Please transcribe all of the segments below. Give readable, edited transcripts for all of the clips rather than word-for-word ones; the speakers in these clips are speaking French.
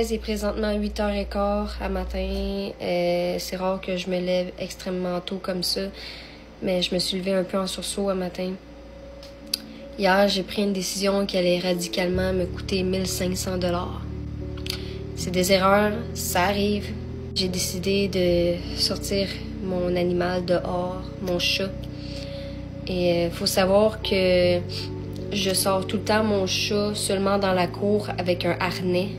C'est présentement 8h15 à matin. C'est rare que je me lève extrêmement tôt comme ça, mais je me suis levée un peu en sursaut à matin. Hier, j'ai pris une décision qui allait radicalement me coûter 1500 $. C'est des erreurs, ça arrive. J'ai décidé de sortir mon animal dehors, mon chat. Et faut savoir que je sors tout le temps mon chat seulement dans la cour avec un harnais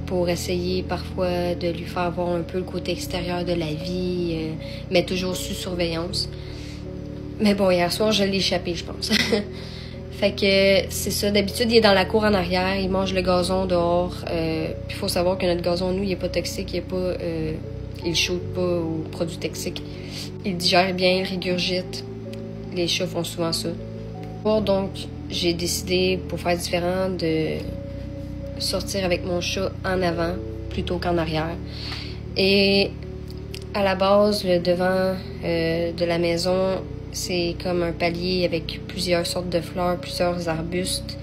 pour essayer parfois de lui faire voir un peu le côté extérieur de la vie, mais toujours sous surveillance. Mais bon, hier soir, je l'ai échappé, je pense. Fait que c'est ça. D'habitude, il est dans la cour en arrière, il mange le gazon dehors. Puis il faut savoir que notre gazon, nous, il est pas toxique, il shoot pas aux produits toxiques. Il digère bien, il régurgite. Les chats font souvent ça. Donc, j'ai décidé, pour faire différent, de sortir avec mon chat en avant plutôt qu'en arrière. Et à la base, le devant de la maison, c'est comme un palier avec plusieurs sortes de fleurs, plusieurs arbustes.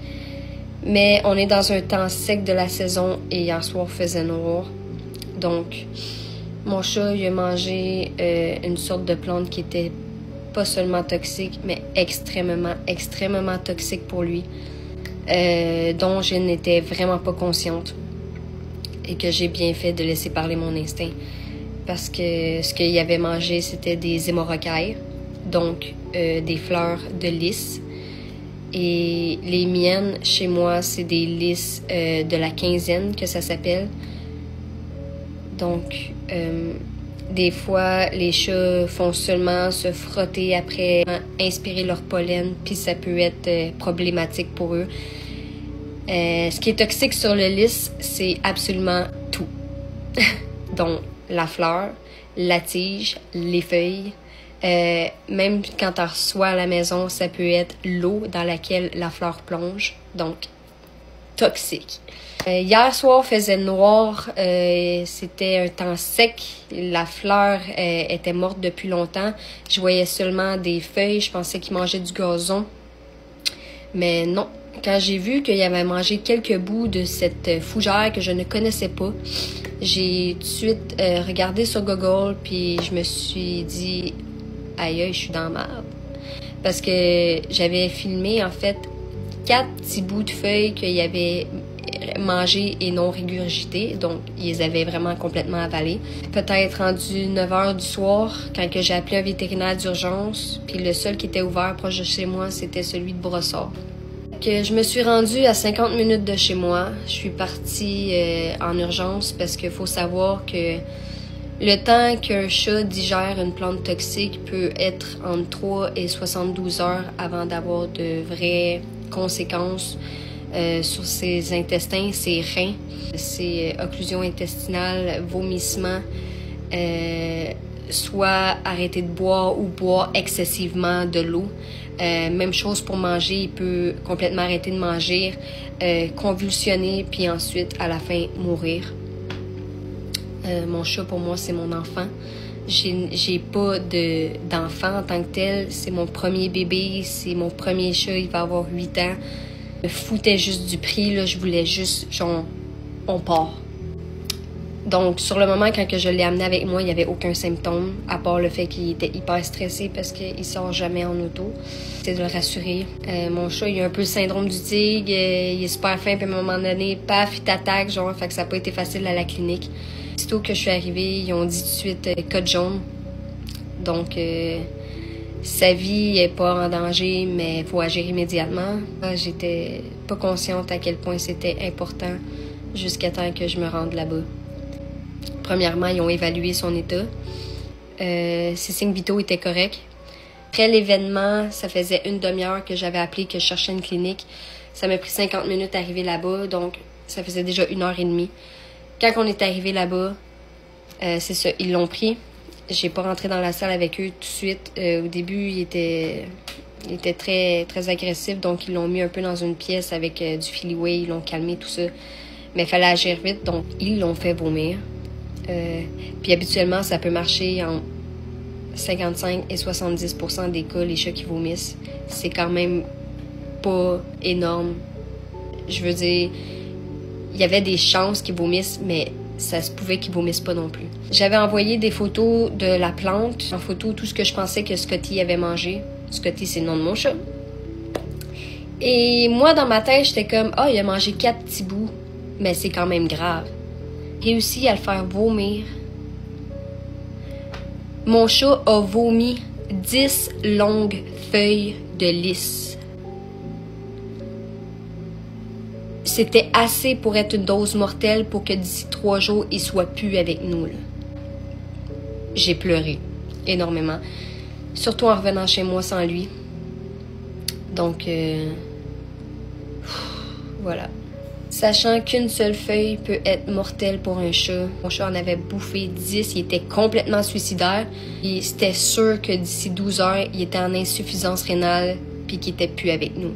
Mais on est dans un temps sec de la saison et hier soir faisait noir. Donc, mon chat, il a mangé une sorte de plante qui était pas seulement toxique, mais extrêmement toxique pour lui, dont je n'étais vraiment pas consciente et que j'ai bien fait de laisser parler mon instinct. Parce que ce qu'il avait mangé, c'était des hémorrocailles, donc des fleurs de lys. Et les miennes, chez moi, c'est des lys de la quinzaine que ça s'appelle. Donc, des fois, les chats font seulement se frotter après inspirer leur pollen, puis ça peut être problématique pour eux. Ce qui est toxique sur le lys, c'est absolument tout. Donc, la fleur, la tige, les feuilles. Même quand tu reçois à la maison, ça peut être l'eau dans laquelle la fleur plonge. Donc, toxique. Hier soir, faisait noir. C'était un temps sec. La fleur était morte depuis longtemps. Je voyais seulement des feuilles. Je pensais qu'il mangeait du gazon. Mais non. Quand j'ai vu qu'il avait mangé quelques bouts de cette fougère que je ne connaissais pas, j'ai tout de suite regardé sur Google, puis je me suis dit « Aïe, je suis dans la merde ». Parce que j'avais filmé, en fait, 4 petits bouts de feuilles qu'il avait mangés et non régurgités. Donc, ils les avaient vraiment complètement avalés. Peut-être rendu 9h du soir, quand que j'ai appelé un vétérinaire d'urgence, puis le seul qui était ouvert proche de chez moi, c'était celui de Brossard. Que je me suis rendue à 50 minutes de chez moi. Je suis partie en urgence parce qu'il faut savoir que le temps qu'un chat digère une plante toxique peut être entre 3 et 72 heures avant d'avoir de vraies conséquences sur ses intestins, ses reins, ses occlusions intestinales, vomissements, soit arrêter de boire ou boire excessivement de l'eau. Même chose pour manger, il peut complètement arrêter de manger, convulsionner, puis ensuite, à la fin, mourir. Mon chat, pour moi, c'est mon enfant. J'ai pas d'enfant en tant que tel. C'est mon premier bébé, c'est mon premier chat, il va avoir 8 ans. Je me foutais juste du prix, là, je voulais juste, genre, on part. Donc, sur le moment, quand que je l'ai amené avec moi, il n'y avait aucun symptôme, à part le fait qu'il était hyper stressé parce qu'il sort jamais en auto. C'est de le rassurer. Mon chat, il a un peu le syndrome du tigre, il est super fin, puis à un moment donné, paf, il t'attaque, genre, fait que ça n'a pas été facile à la clinique. Aussitôt que je suis arrivée, ils ont dit tout de suite code jaune. Donc, sa vie n'est pas en danger, mais il faut agir immédiatement. J'étais pas consciente à quel point c'était important jusqu'à temps que je me rende là-bas. Premièrement, ils ont évalué son état. Ses signes vitaux étaient corrects. Après l'événement, ça faisait une demi-heure que j'avais appelé, que je cherchais une clinique. Ça m'a pris 50 minutes d'arriver là-bas, donc ça faisait déjà 1h30. Quand on est arrivé là-bas, c'est ça, ils l'ont pris. J'ai pas rentré dans la salle avec eux tout de suite. Au début, il était très, très agressif, donc ils l'ont mis un peu dans une pièce avec du Filiway, ils l'ont calmé, tout ça. Mais il fallait agir vite, donc ils l'ont fait vomir. Puis habituellement, ça peut marcher en 55 et 70% des cas, les chats qui vomissent. C'est quand même pas énorme. Je veux dire, il y avait des chances qu'ils vomissent, mais ça se pouvait qu'ils vomissent pas non plus. J'avais envoyé des photos de la plante, en photo tout ce que je pensais que Scotty avait mangé. Scotty, c'est le nom de mon chat. Et moi, dans ma tête, j'étais comme, ah, il a mangé 4 petits bouts, mais c'est quand même grave. Réussi à le faire vomir. Mon chat a vomi 10 longues feuilles de lys. C'était assez pour être une dose mortelle pour que d'ici 3 jours, il soit plus avec nous. Là. J'ai pleuré énormément. Surtout en revenant chez moi sans lui. Donc, voilà. Sachant qu'une seule feuille peut être mortelle pour un chat. Mon chat en avait bouffé 10, il était complètement suicidaire. Et c'était sûr que d'ici 12 heures, il était en insuffisance rénale puis qu'il était plus avec nous.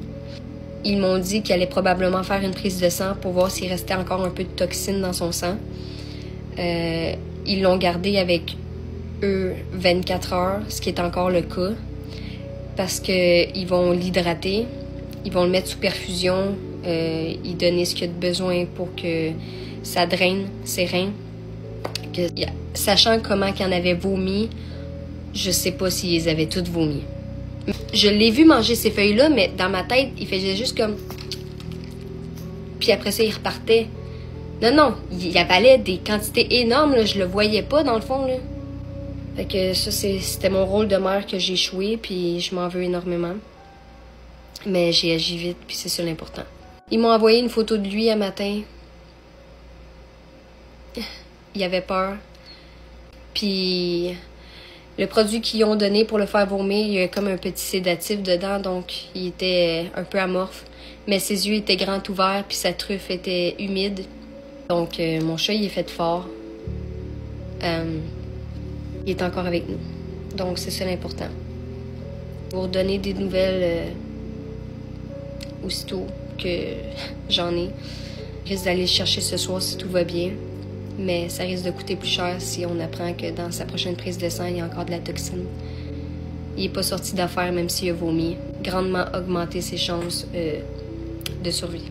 Ils m'ont dit qu'il allait probablement faire une prise de sang pour voir s'il restait encore un peu de toxine dans son sang. Ils l'ont gardé avec eux 24 heures, ce qui est encore le cas, parce qu'ils vont l'hydrater, ils vont le mettre sous perfusion, y donner ce qu'il a de besoin pour que ça draine ses reins. Sachant comment qu'il en avait vomi, je sais pas s'ils les avaient toutes vomi. Je l'ai vu manger ces feuilles-là, mais dans ma tête, il faisait juste comme... Puis après ça, il repartait. Non, il avalait des quantités énormes, là. Je le voyais pas, dans le fond, là. Fait que ça, c'était mon rôle de mère que j'ai échoué, puis je m'en veux énormément. Mais j'ai agi vite, puis c'est ça l'important. Ils m'ont envoyé une photo de lui un matin. Il avait peur. Puis... le produit qu'ils ont donné pour le faire vomir, il y a comme un petit sédatif dedans, donc il était un peu amorphe. Mais ses yeux étaient grands ouverts, puis sa truffe était humide. Donc mon chat, il est fait fort. Il est encore avec nous. Donc c'est ça l'important. Pour donner des nouvelles aussitôt que j'en ai. Je risque d'aller le chercher ce soir si tout va bien. Mais ça risque de coûter plus cher si on apprend que dans sa prochaine prise de sang, il y a encore de la toxine. Il n'est pas sorti d'affaire même s'il a vomi. Grandement augmenté ses chances de survie.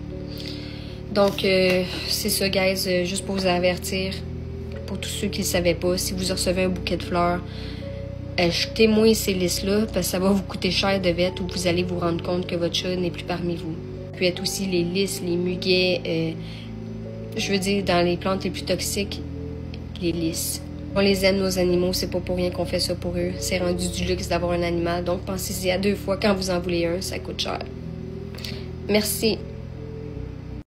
Donc, c'est ça, guys. Juste pour vous avertir, pour tous ceux qui ne le savaient pas, si vous recevez un bouquet de fleurs, jetez-moi ces lys-là, parce que ça va vous coûter cher de vête ou vous allez vous rendre compte que votre chat n'est plus parmi vous. Ça peut être aussi les lys, les muguets... je veux dire, dans les plantes les plus toxiques, les lys. On les aime, nos animaux, c'est pas pour rien qu'on fait ça pour eux. C'est rendu du luxe d'avoir un animal, donc pensez-y à 2 fois quand vous en voulez un, ça coûte cher. Merci.